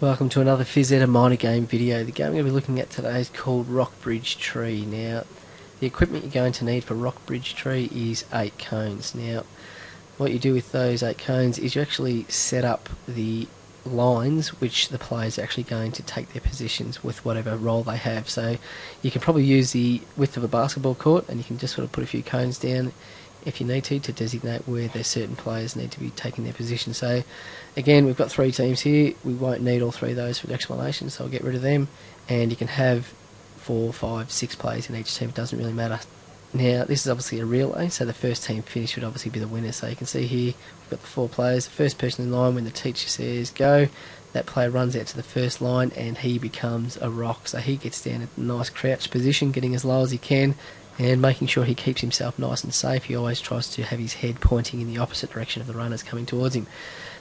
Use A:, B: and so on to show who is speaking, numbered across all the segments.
A: Welcome to another PhysEdit minor game video. The game I'm going to be looking at today is called Rock Bridge Tree. Now, the equipment you're going to need for Rock Bridge Tree is 8 cones. Now, what you do with those 8 cones is you actually set up the lines which the players are actually going to take their positions with whatever role they have. So you can probably use the width of a basketball court, and you can just sort of put a few cones down if you need to designate where their certain players need to be taking their position. So again, we've got 3 teams here. We won't need all 3 of those for the explanation, so I'll get rid of them, and you can have 4, 5, 6 players in each team. It doesn't really matter. Now, this is obviously a relay, so the first team finish would obviously be the winner. So you can see here, we've got the 4 players. The first person in line, when the teacher says go, that player runs out to the first line and he becomes a rock. So he gets down at a nice crouch position, getting as low as he can, and making sure he keeps himself nice and safe. He always tries to have his head pointing in the opposite direction of the runners coming towards him.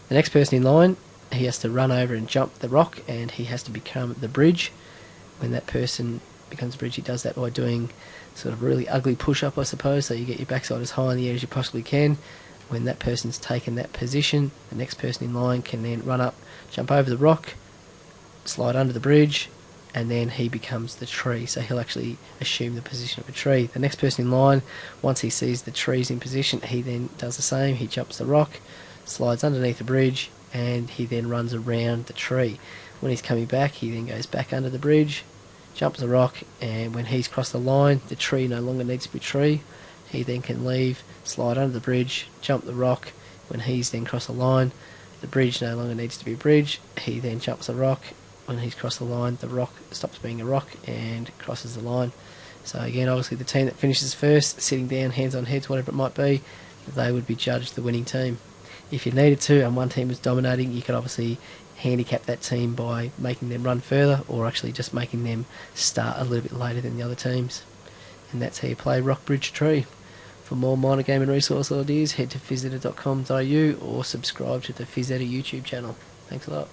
A: The next person in line, he has to run over and jump the rock, and he has to become the bridge. When that person becomes a bridge, he does that by doing sort of a really ugly push-up, I suppose, so you get your backside as high in the air as you possibly can. When that person's taken that position, the next person in line can then run up, jump over the rock, slide under the bridge, and then he becomes the tree, so he'll actually assume the position of a tree. The next person in line, once he sees the trees in position, he then does the same. He jumps the rock, slides underneath the bridge, and he then runs around the tree. When he's coming back, he then goes back under the bridge, jumps the rock, and when he's crossed the line, the tree no longer needs to be a tree. He then can leave, slide under the bridge, jump the rock. When he's then crossed the line, the bridge no longer needs to be a bridge. He then jumps the rock. When he's crossed the line, the rock stops being a rock and crosses the line. So again, obviously the team that finishes first, sitting down, hands on heads, whatever it might be, they would be judged the winning team. If you needed to and one team was dominating, you could obviously handicap that team by making them run further, or actually just making them start a little bit later than the other teams. And that's how you play Rock Bridge Tree. For more minor game and resource ideas, head to PhysEdit.com.au or subscribe to the PhysEdit YouTube channel. Thanks a lot.